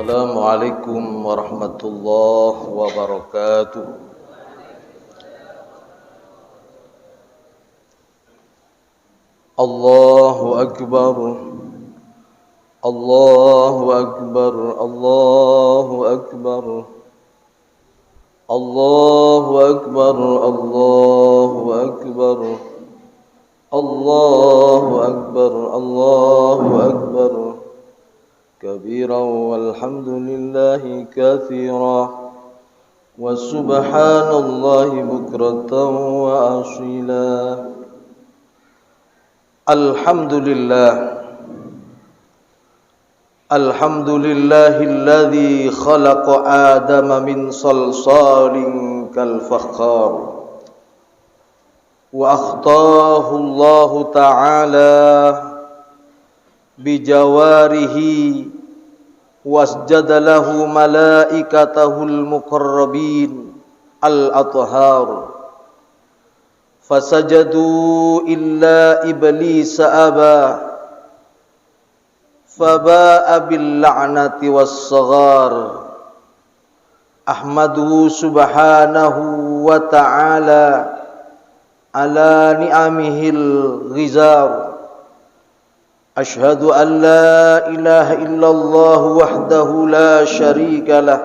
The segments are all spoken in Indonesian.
Assalamualaikum warahmatullahi wabarakatuh. Allahu Akbar. Allahu Akbar. Allahu Akbar. Allahu Akbar. Allahu Akbar. Allahu Akbar. Allahu Akbar. كبيرا والحمد لله كثيرا وسبحان الله بكرة وأصيلا. الحمد لله. الحمد لله الذي خلق آدم من صلصال كالفخار وأخطاه الله تعالى بجواره واسجد له ملائكته المقربين الأطهار فسجدوا إلا إبليس أبى فباء باللعنة والصغار. أحمده سبحانه وتعالى على نعمه الغزار. أشهد أن لا إله إلا الله وحده لا شريك له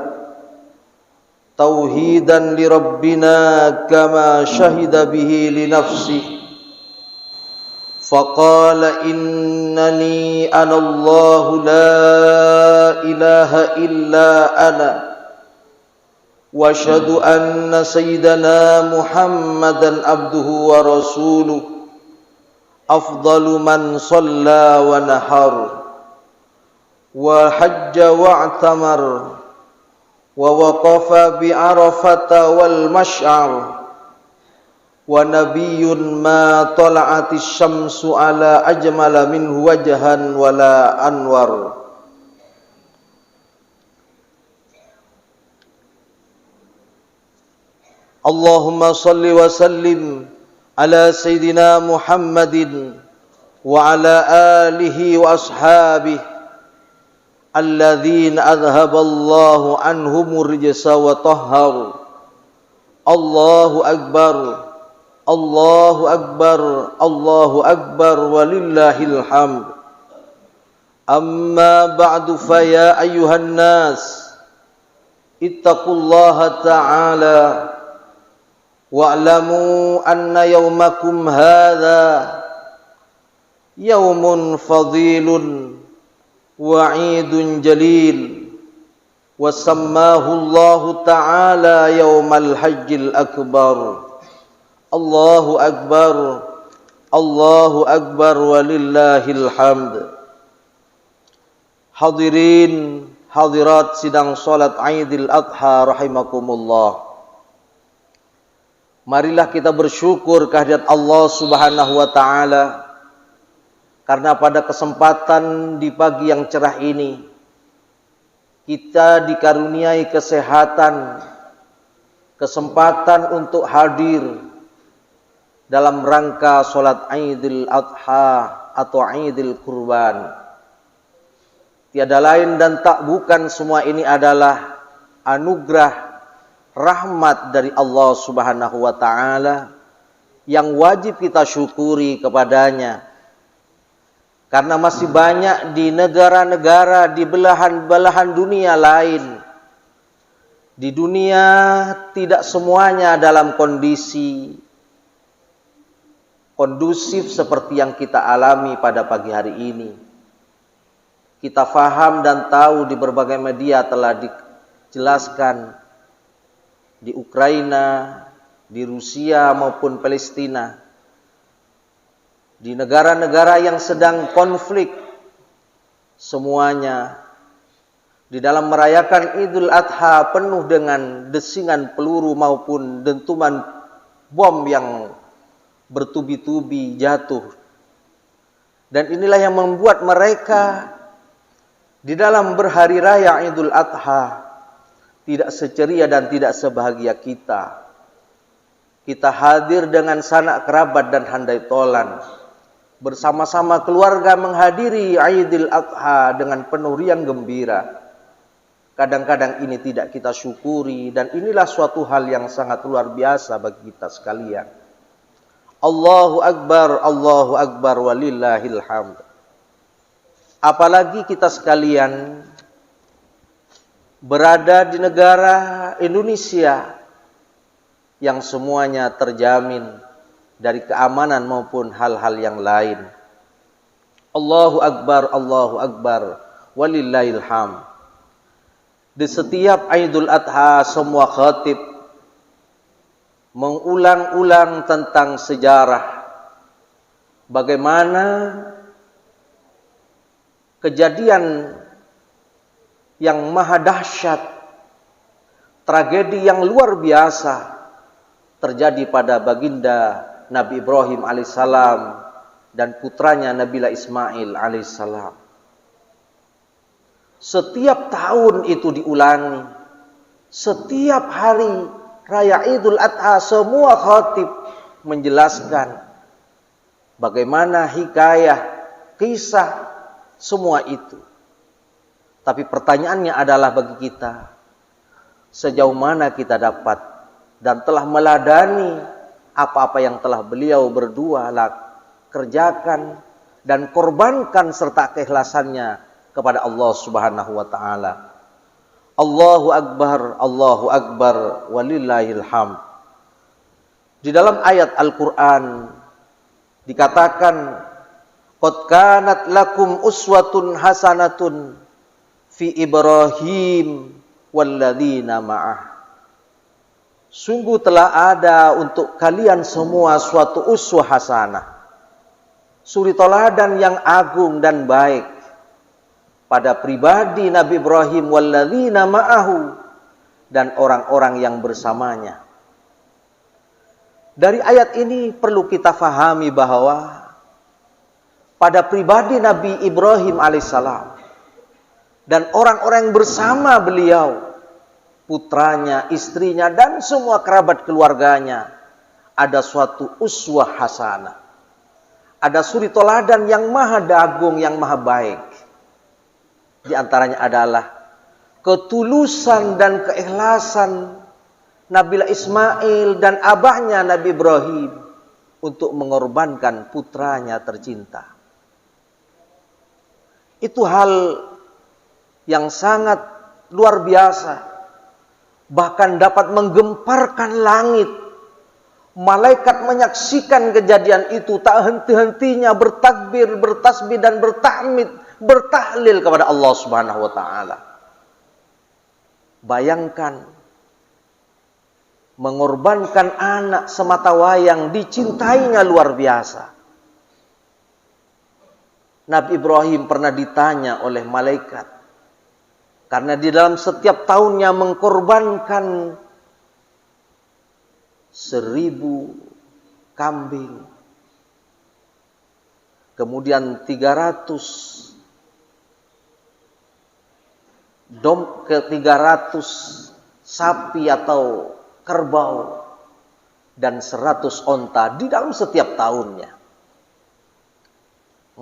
توحيدا لربنا كما شهد به لنفسه فقال إنني أنا الله لا إله إلا أنا وأشهد أن سيدنا محمدا عبده ورسوله أفضل من صلى ونحر وحج واعتمر ووقف بعرفة والمشعر ونبي ما طلعت الشمس على أجمل منه وجها ولا أنور. اللهم صل وسلم على سيدنا محمد وعلى آله وأصحابه الذين أذهب الله عنهم الرجس وطهر. الله أكبر. الله أكبر. الله أكبر ولله الحمد. أما بعد فيا أيها الناس اتقوا الله تعالى wa'lamu anna yawmakum hadha yawmun fadilun wa'idun jalil wa sammahu Allah ta'ala yawmal hajjil akbar. Allahu akbar. Allahu akbar walillahil hamd. Hadirin hadirat sidang salat Aidil Adha rahimakumullah. Marilah kita bersyukur kehadirat Allah Subhanahu wa taala karena pada kesempatan di pagi yang cerah ini kita dikaruniai kesempatan untuk hadir dalam rangka salat Aidil Adha atau Aidil Kurban. Tiada lain dan tak bukan semua ini adalah anugerah rahmat dari Allah Subhanahu wa taala yang wajib kita syukuri kepadanya. Karena masih banyak di negara-negara di belahan-belahan dunia lain. Di dunia tidak semuanya dalam kondisi kondusif seperti yang kita alami pada pagi hari ini. Kita faham dan tahu di berbagai media telah dijelaskan di Ukraina, di Rusia maupun Palestina, di negara-negara yang sedang konflik, semuanya di dalam merayakan Idul Adha penuh dengan desingan peluru maupun dentuman bom yang bertubi-tubi jatuh. Dan inilah yang membuat mereka di dalam berhari raya Idul Adha tidak seceria dan tidak sebahagia kita. Kita hadir dengan sanak kerabat dan handai tolan. Bersama-sama keluarga menghadiri Aidil Adha dengan penuh riang gembira. Kadang-kadang ini tidak kita syukuri, dan inilah suatu hal yang sangat luar biasa bagi kita sekalian. Allahu Akbar walillahil hamd. Apalagi kita sekalian berada di negara Indonesia yang semuanya terjamin dari keamanan maupun hal-hal yang lain. Allahu Akbar walillahil hamd. Di setiap Idul Adha semua khatib mengulang-ulang tentang sejarah bagaimana kejadian yang maha dahsyat, tragedi yang luar biasa terjadi pada baginda Nabi Ibrahim alaihissalam dan putranya Nabilah Ismail alaihissalam. Setiap tahun itu diulangi. Setiap hari Raya Idul Adha semua khatib menjelaskan bagaimana hikayah, kisah, semua itu. Tapi pertanyaannya adalah bagi kita, sejauh mana kita dapat dan telah meladani apa-apa yang telah beliau berdua kerjakan dan korbankan serta keikhlasannya kepada Allah Subhanahu wa taala. Allahu Akbar walillahil hamd. Di dalam ayat Al-Qur'an dikatakan, qad kanat lakum uswatun hasanatun fi Ibrahim walladzina ma'ah. Sungguh telah ada untuk kalian semua suatu uswah hasanah, suri teladan yang agung dan baik pada pribadi Nabi Ibrahim walladzina ma'ahu dan orang-orang yang bersamanya. Dari ayat ini perlu kita fahami bahwa pada pribadi Nabi Ibrahim alaihissalam dan orang-orang yang bersama beliau, putranya, istrinya dan semua kerabat keluarganya, ada suatu uswah hasanah. Ada suri teladan yang maha agung, yang maha baik. Di antaranya adalah ketulusan dan keikhlasan Nabilah Ismail dan abahnya Nabi Ibrahim untuk mengorbankan putranya tercinta. Itu hal yang sangat luar biasa, bahkan dapat menggemparkan langit. Malaikat menyaksikan kejadian itu tak henti-hentinya bertakbir, bertasbih dan bertahmid, bertahlil kepada Allah Subhanahu wa taala. Bayangkan mengorbankan anak semata wayang, dicintainya luar biasa. Nabi Ibrahim pernah ditanya oleh malaikat karena di dalam setiap tahunnya mengkorbankan 1000 kambing, kemudian 300 sapi atau kerbau dan 100 onta di dalam setiap tahunnya.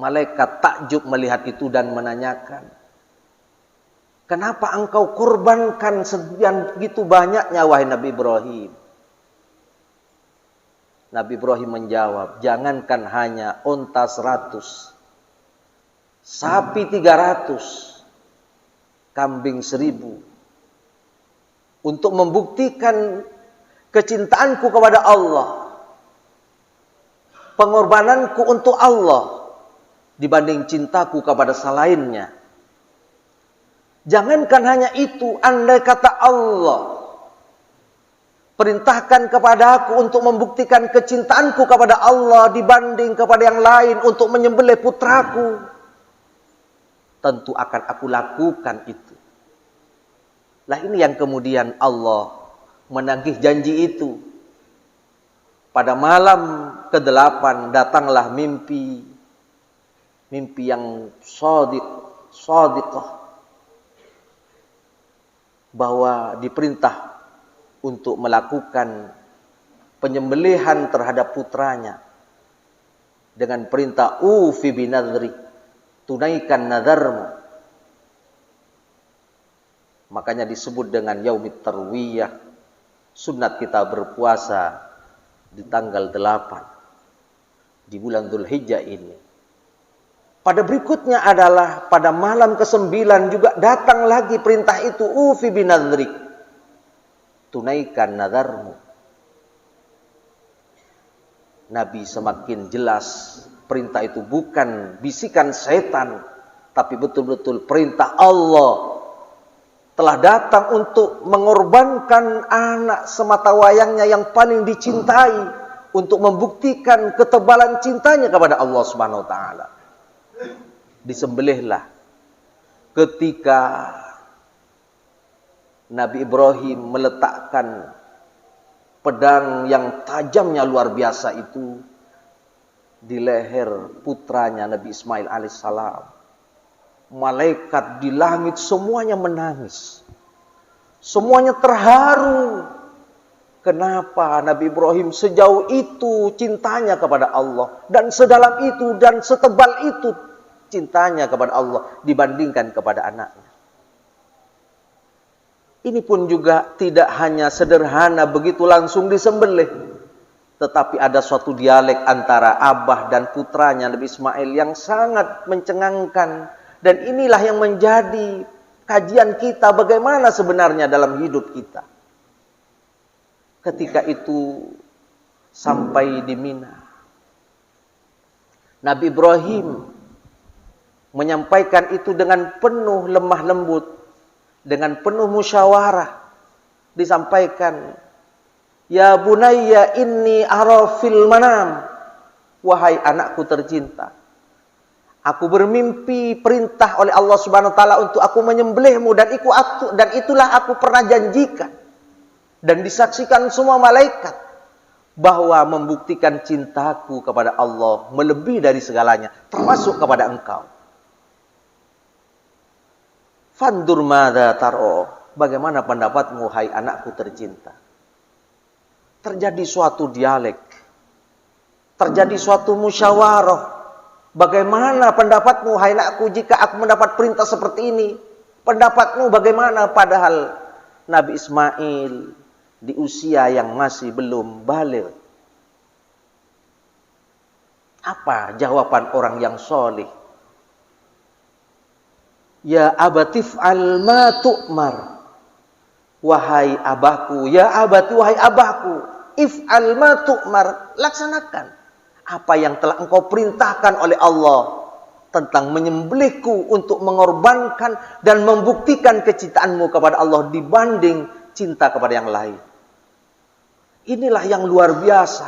Malaikat takjub melihat itu dan menanyakan, kenapa engkau korbankan sekian begitu banyaknya wahai Nabi Ibrahim? Nabi Ibrahim menjawab, jangankan hanya onta 100, sapi 300, kambing 1000. Untuk membuktikan kecintaanku kepada Allah, pengorbananku untuk Allah dibanding cintaku kepada selainnya. Jangankan hanya itu, andai kata Allah perintahkan kepada aku untuk membuktikan kecintaanku kepada Allah dibanding kepada yang lain untuk menyembelih putraku, tentu akan aku lakukan itu. Lah ini yang kemudian Allah menagih janji itu. Pada malam ke-8 datanglah mimpi yang shadiqah, bahwa diperintah untuk melakukan penyembelihan terhadap putranya dengan perintah ufi binadri, tunaikan nadarmu. Makanya disebut dengan yaumit tarwiyah. Sunat kita berpuasa di tanggal 8 di bulan Dzulhijjah ini. Pada berikutnya adalah pada malam ke-9 juga datang lagi perintah itu, ufi binadrik, tunaikan nadarmu. Nabi semakin jelas perintah itu bukan bisikan setan, tapi betul-betul perintah Allah telah datang untuk mengorbankan anak sematawayangnya yang paling dicintai untuk membuktikan ketebalan cintanya kepada Allah Subhanahu wa taala. Disembelihlah ketika Nabi Ibrahim meletakkan pedang yang tajamnya luar biasa itu di leher putranya Nabi Ismail alaihissalam. Malaikat di langit semuanya menangis. Semuanya terharu. Kenapa Nabi Ibrahim sejauh itu cintanya kepada Allah, dan sedalam itu dan setebal itu cintanya kepada Allah dibandingkan kepada anaknya. Ini pun juga tidak hanya sederhana begitu langsung disembelih, tetapi ada suatu dialek antara abah dan putranya Nabi Ismail yang sangat mencengangkan. Dan inilah yang menjadi kajian kita bagaimana sebenarnya dalam hidup kita. Ketika itu sampai di Mina, Nabi Ibrahim menyampaikan itu dengan penuh lemah lembut, dengan penuh musyawarah. Disampaikan, ya bunayya inni ara fil manam, wahai anakku tercinta, aku bermimpi perintah oleh Allah Subhanahu wa taala untuk aku menyembelihmu, dan itulah aku pernah janjikan dan disaksikan semua malaikat bahwa membuktikan cintaku kepada Allah melebihi dari segalanya, termasuk kepada engkau. Fandur madza taro, bagaimana pendapatmu hai anakku tercinta? Terjadi suatu dialek, terjadi suatu musyawarah. Bagaimana pendapatmu hai anakku jika aku mendapat perintah seperti ini? Pendapatmu bagaimana? Padahal Nabi Ismail di usia yang masih belum baligh. Apa jawaban orang yang soleh? Ya abatif al ma tu'mar, wahai abahku, ya abati, wahai abahku, if'al ma tu'mar, laksanakan apa yang telah engkau perintahkan oleh Allah tentang menyembelihku untuk mengorbankan dan membuktikan kecintaanmu kepada Allah dibanding cinta kepada yang lain. Inilah yang luar biasa.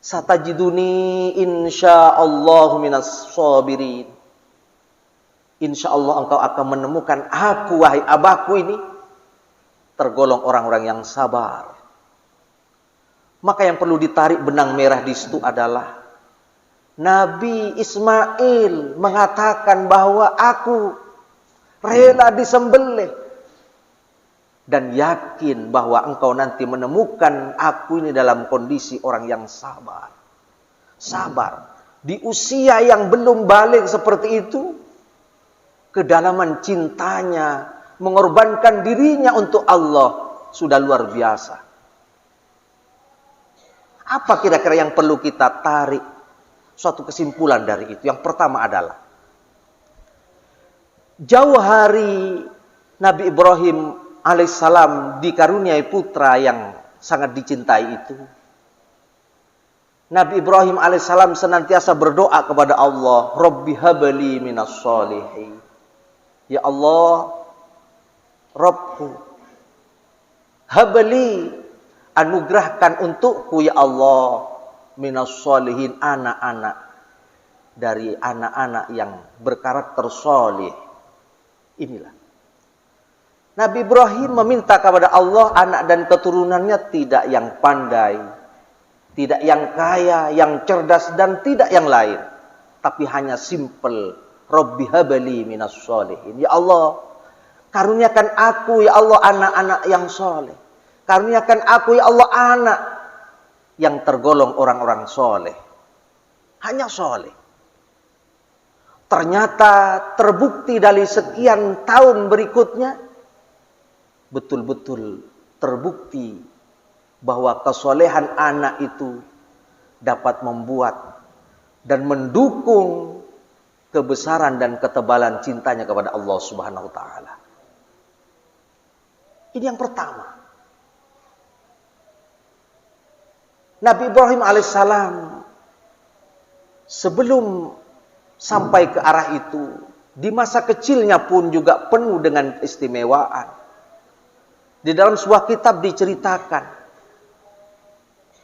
Satajiduni insyaallah minas sabirin. Insyaallah engkau akan menemukan aku, wahai abahku ini, tergolong orang-orang yang sabar. Maka yang perlu ditarik benang merah di situ adalah Nabi Ismail mengatakan bahwa aku rela disembelih dan yakin bahwa engkau nanti menemukan aku ini dalam kondisi orang yang sabar. Sabar di usia yang belum baligh seperti itu, kedalaman cintanya, mengorbankan dirinya untuk Allah sudah luar biasa. Apa kira-kira yang perlu kita tarik suatu kesimpulan dari itu? Yang pertama adalah jauh hari Nabi Ibrahim alaihissalam dikaruniai putra yang sangat dicintai itu, Nabi Ibrahim alaihissalam senantiasa berdoa kepada Allah, Rabbi habli minas sholihin. Ya Allah, Rabbku, habli, anugerahkan untukku ya Allah, minas sholihin, anak-anak dari anak-anak yang berkarakter sholih. Inilah Nabi Ibrahim meminta kepada Allah anak dan keturunannya tidak yang pandai, tidak yang kaya, yang cerdas, dan tidak yang lain, tapi hanya simple. Rabbi habli minas sholihin. Ya Allah, karuniakan aku ya Allah anak-anak yang soleh. Karuniakan aku ya Allah anak yang tergolong orang-orang soleh. Hanya soleh. Ternyata terbukti dari sekian tahun berikutnya, betul-betul terbukti bahwa kesolehan anak itu dapat membuat dan mendukung kebesaran dan ketebalan cintanya kepada Allah Subhanahu wa taala. Ini yang pertama. Nabi Ibrahim alaihissalam sebelum sampai ke arah itu, di masa kecilnya pun juga penuh dengan keistimewaan. Di dalam sebuah kitab diceritakan,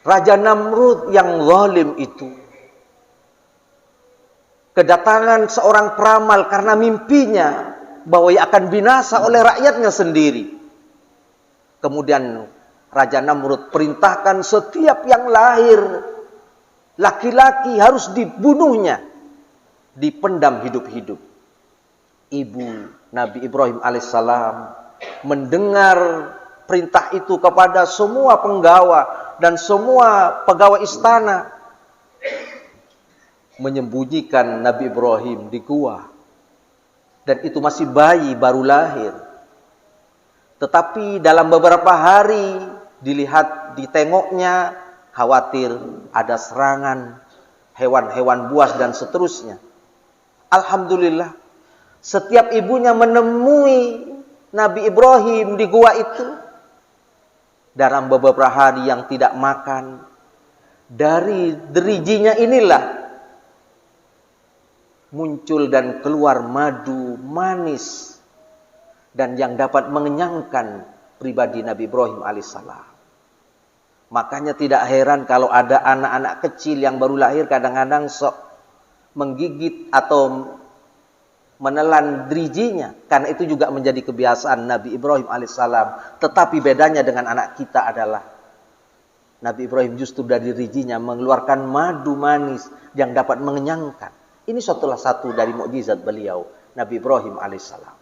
Raja Namrud yang zalim itu kedatangan seorang peramal karena mimpinya bahwa ia akan binasa oleh rakyatnya sendiri. Kemudian Raja Namrud perintahkan setiap yang lahir laki-laki harus dibunuhnya, dipendam hidup-hidup. Ibu Nabi Ibrahim alaihissalam mendengar perintah itu kepada semua penggawa dan semua pegawai istana, menyembunyikan Nabi Ibrahim di gua. Dan itu masih bayi baru lahir. Tetapi dalam beberapa hari ditengoknya khawatir ada serangan hewan-hewan buas dan seterusnya. Alhamdulillah, setiap ibunya menemui Nabi Ibrahim di gua itu, dalam beberapa hari yang tidak makan, dari derijinya inilah muncul dan keluar madu manis dan yang dapat mengenyangkan pribadi Nabi Ibrahim alaihissalam. Makanya tidak heran kalau ada anak-anak kecil yang baru lahir kadang-kadang sok menggigit atau menelan derijinya, karena itu juga menjadi kebiasaan Nabi Ibrahim alaihissalam. Tetapi bedanya dengan anak kita adalah Nabi Ibrahim justru dari derijinya mengeluarkan madu manis yang dapat mengenyangkan. Ini salah satu dari mukjizat beliau Nabi Ibrahim alaihissalam.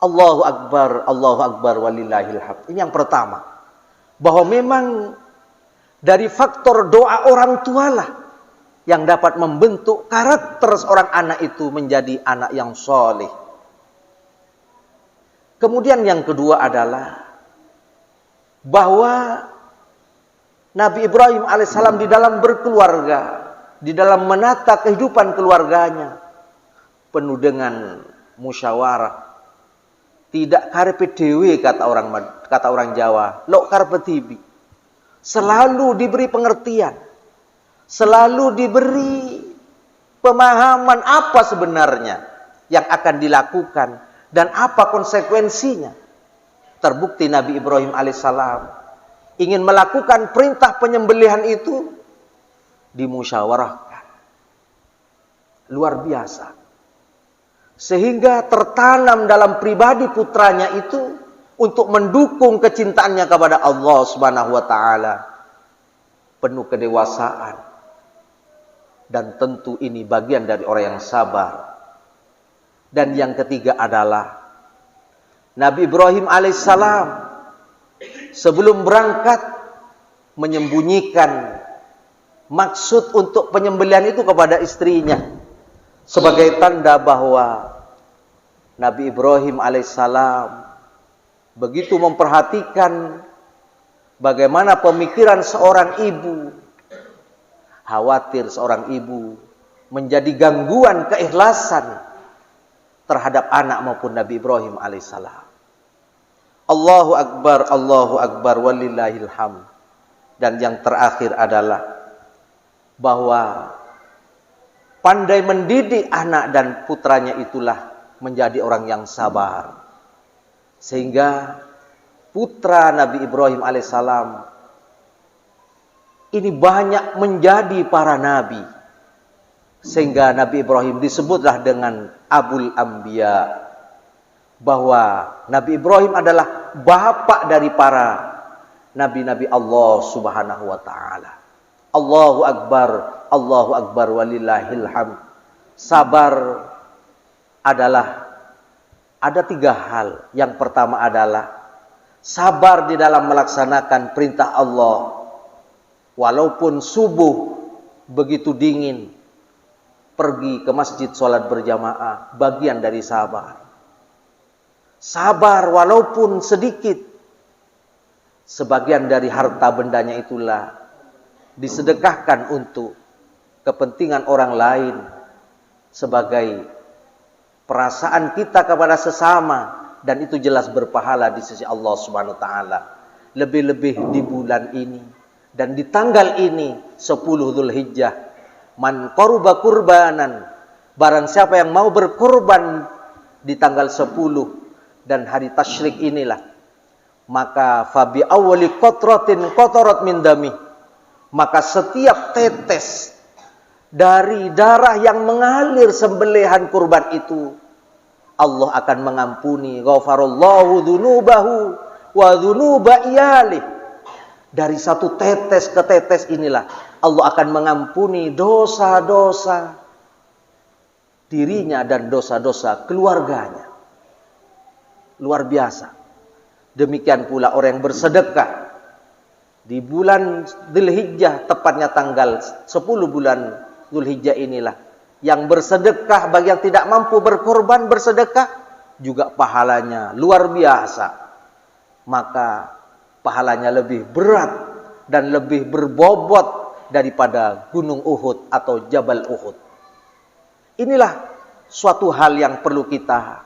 Allahu Akbar walillahil hamd. Ini yang pertama, bahwa memang dari faktor doa orang tualah yang dapat membentuk karakter seorang anak itu menjadi anak yang soleh. Kemudian yang kedua adalah bahwa Nabi Ibrahim alaihissalam di dalam berkeluarga, di dalam menata kehidupan keluarganya, penuh dengan musyawarah. Tidak karepe dewe kata orang Jawa, lok karepe tibi. Selalu diberi pengertian, selalu diberi pemahaman apa sebenarnya yang akan dilakukan dan apa konsekuensinya. Terbukti Nabi Ibrahim alaihissalam ingin melakukan perintah penyembelihan itu dimusyawarahkan. Luar biasa. Sehingga tertanam dalam pribadi putranya itu untuk mendukung kecintaannya kepada Allah Subhanahu wa taala. Penuh kedewasaan. Dan tentu ini bagian dari orang yang sabar. Dan yang ketiga adalah Nabi Ibrahim alaihissalam sebelum berangkat menyembunyikan maksud untuk penyembelihan itu kepada istrinya, sebagai tanda bahwa Nabi Ibrahim alaihissalam begitu memperhatikan bagaimana pemikiran seorang ibu. Khawatir seorang ibu menjadi gangguan keikhlasan terhadap anak maupun Nabi Ibrahim alaihissalam. Allahu Akbar walillahil hamd. Dan yang terakhir adalah bahwa pandai mendidik anak dan putranya itulah menjadi orang yang sabar. Sehingga putra Nabi Ibrahim alaihissalam ini banyak menjadi para nabi. Sehingga Nabi Ibrahim disebutlah dengan Abul Anbiya. Bahwa Nabi Ibrahim adalah bapak dari para nabi-nabi Allah Subhanahu wa taala. Allahu Akbar walillahil hamd. Sabar adalah ada 3 hal. Yang pertama adalah sabar di dalam melaksanakan perintah Allah. Walaupun subuh begitu dingin, pergi ke masjid sholat berjamaah, bagian dari sabar. sabar walaupun sedikit. Sebagian dari harta bendanya itulah disedekahkan untuk kepentingan orang lain sebagai perasaan kita kepada sesama, dan itu jelas berpahala di sisi Allah Subhanahu wa taala. Lebih-lebih di bulan ini dan di tanggal ini 10 Dzulhijjah, man qaruba qurbanan, barang siapa yang mau berkorban di tanggal 10 dan hari tasyrik inilah, maka fabi awwali qatratin qatarat min dami, maka setiap tetes dari darah yang mengalir sembelihan kurban itu, Allah akan mengampuni. Ghafarallahu dzunubahu wa dzunuba iyalih. Dari satu tetes ke tetes inilah Allah akan mengampuni dosa-dosa dirinya dan dosa-dosa keluarganya. Luar biasa. Demikian pula orang yang bersedekah di bulan Dzulhijjah, tepatnya tanggal 10 bulan Dzulhijjah inilah, yang bersedekah, bagi yang tidak mampu berkorban bersedekah juga pahalanya luar biasa. Maka pahalanya lebih berat dan lebih berbobot daripada gunung Uhud atau Jabal Uhud. Inilah suatu hal yang perlu kita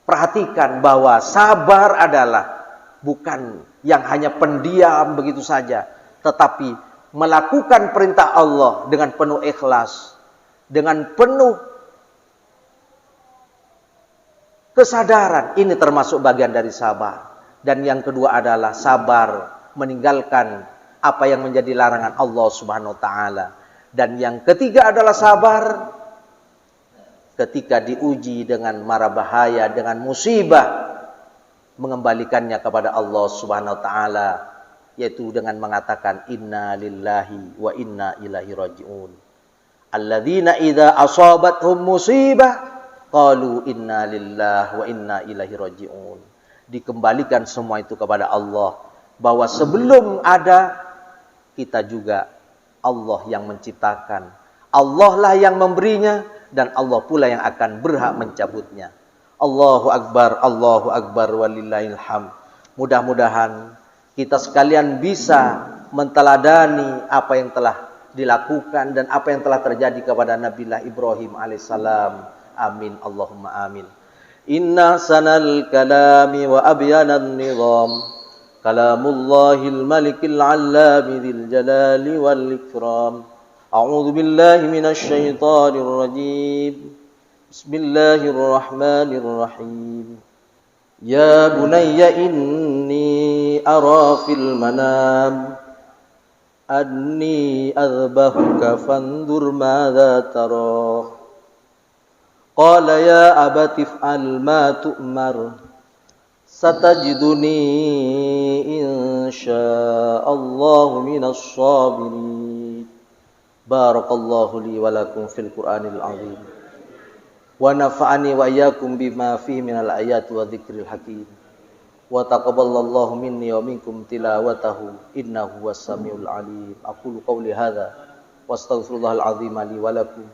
perhatikan, bahwa sabar adalah bukan yang hanya pendiam begitu saja, tetapi melakukan perintah Allah dengan penuh ikhlas, dengan penuh kesadaran. Ini termasuk bagian dari sabar. Dan yang kedua adalah sabar meninggalkan apa yang menjadi larangan Allah Subhanahu wa taala. Dan yang ketiga adalah sabar ketika diuji dengan mara bahaya, dengan musibah, mengembalikannya kepada Allah Subhanahu wa taala, yaitu dengan mengatakan inna lillahi wa inna ilaihi rajiun. Alladzina idza asabathum musibah qalu inna lillahi wa inna ilaihi rajiun. Dikembalikan semua itu kepada Allah, bahwa sebelum ada kita juga Allah yang menciptakan, Allah lah yang memberinya, dan Allah pula yang akan berhak mencabutnya. Allahu Akbar walillahil hamd. Mudah-mudahan kita sekalian bisa menteladani apa yang telah dilakukan dan apa yang telah terjadi kepada Nabiullah Ibrahim alaihissalam. Amin Allahumma amin. Inna sanal kalami wa abyanan nizam, kalamullahil malikil allami dzil jalali wal ikram. A'udzu billahi minasy syaithanir rajim. Bismillahirrahmanirrahim. Ya bunayya inni ara fil manam anni adhbahuka fandur madza tara. Qala ya abati if'al ma tu'mar satajiduni insyaallahu minas sabirin. Barakallahu li wa lakum fil Qur'anil azim. Wa nafa'ani wa iyyakum bima fihi minal ayati wa dzikril hakim. Wa taqabbalallahu minni wa minkum tilawatahu innahu huwas samiul alim. Aqulu qawli hadza wa astaghfirullahal azim li wa lakum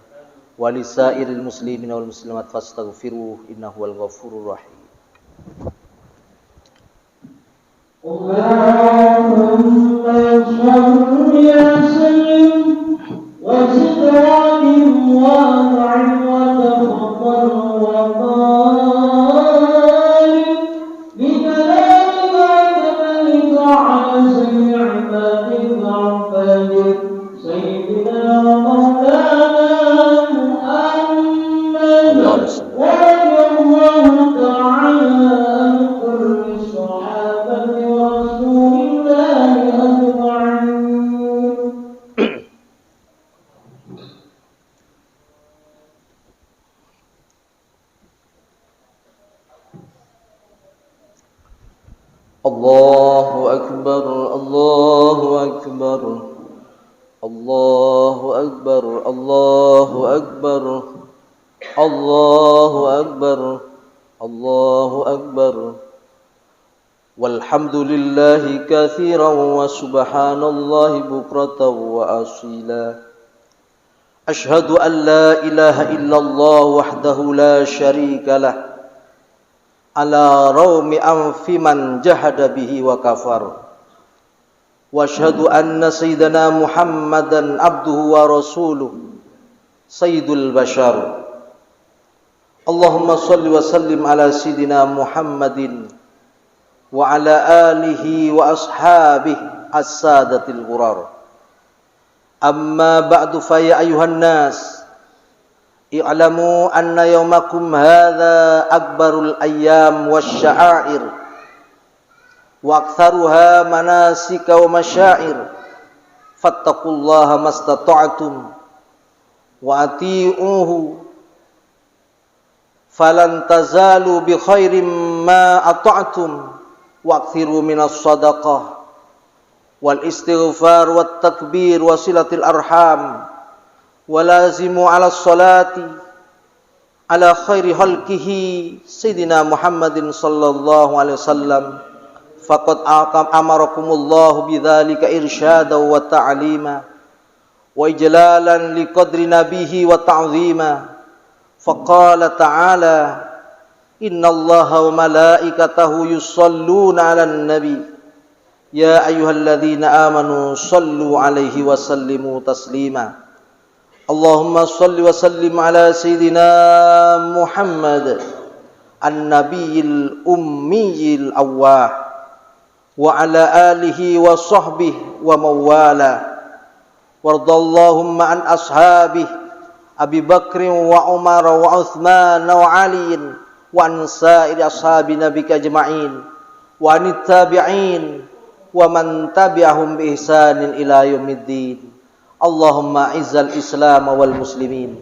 wa lisairil muslimin wal muslimat fastaghfiruhu innahu huwal ghafurur rahim. Allahumma shalli ya sayyid وزد عليهم وأطعم وتفضل وبارك بكلامك وتملك على سميع عبادك وعبادك سيدنا ومولانا محمد ورضي الله تعالى عن كل الصحابة ورسول الله أجمعين. Allahu Akbar, Allahu Akbar, Allahu Akbar, Allahu Akbar, Allahu Akbar, Allahu Akbar. Walhamdulillahi katsiran wa subhanallahi bukratan wa asila. Ashhadu an la ilaha illallah wahdahu la syarika lah. ala raumi anfi man jahada bihi wa kafar. Wa asyhadu anna sayyidana Muhammadan abduhu wa rasuluh sayyidul bashar. Allahumma salli wa sallim ala sayyidina Muhammadin wa ala alihi wa ashabihi as-sadatil ghurar. Amma ba'du fa ya ayuhan nas, i'lamu anna yawmakum hadha akbarul ayyam wasya'air wa aktsaruha manasika wa masyair. Fattaqullaha mastata'tum wa ati'uhu falan tazalu bi khairin ma ata'tum wa akthiru minas sadaqah wal istighfar wat takbir wa silatil arham wa lazimu ala salati ala khairi khalqihi sayyidina Muhammadin sallallahu alaihi wasallam. Faqad amarakumullahu bidzalika irsyada wa ta'lima wa ijlalan liqadri nabihi wa ta'zima. Faqala ta'ala innallaha wa malaikatahu yusalluna 'alan nabi ya ayyuhalladzina amanu sallu 'alaihi wa sallimu taslima. Allahumma salli wa sallim ala sayyidina Muhammad an-nabiyil ummiyil awwah wa ala alihi wa sahbihi wa mawala. Wardallahumma an ashabihi Abi Bakr wa Umar wa Uthman wa Ali wa an sa'iri ashabi nabika ajma'in wa anit tabi'in wa man tabi'ahum bi ihsanin ila yaumiddin. Allahumma izzal islam wal muslimin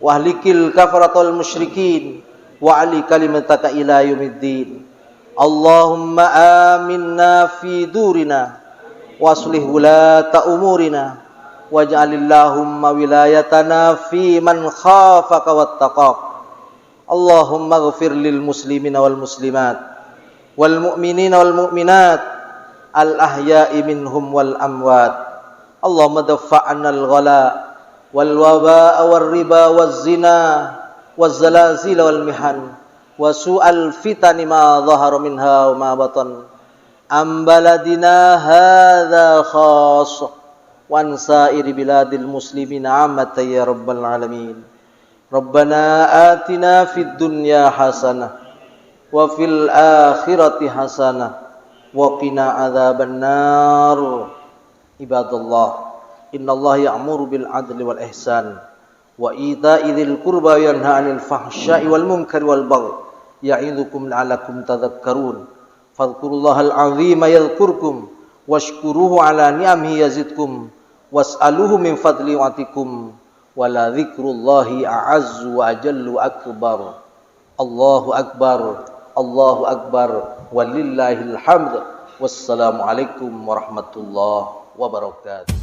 wa ahlikil kafaratal musyrikin wa ali kalimataka ila yaumiddin. Allahumma aminna fi durina wa aslih wulata umurina waj'alillahumma wilayatana fi man khafaka wattaqak. Allahumma ighfir lil muslimina wal muslimat wal mu'minina wal mu'minat al ahya'i minhum wal amwat. Allahumma daffa'na al ghala wal waba'a wal riba waz zina waz zalazil wal mihan wa su'al fitani ma dhahara minha wa ma batan am baladina hadza khassah wa an sa'iri biladil muslimina ammatan ya rabbal alamin. Rabbana atina fid dunya hasanah wa fil akhirati hasanah wa qina adzaban nar. Ibadallah, innallaha ya'muru bil adli wal ihsan wa ita'i dzil qurba wa yanha 'anil fahsya'i wal munkari wal baghi ya'idzukum la'allakum tadhakkarun. Fadhkurullahal 'azima yadhkurkum washkuruhu 'ala ni'amihi yazidkum was'aluhu min fadli wa'atikum wa la dzikrullahi a'azzu wa ajallu akbar. Allahu akbar, Allahu akbar, walillahil hamd. Wassalamu alaikum warahmatullahi wabarakatuh.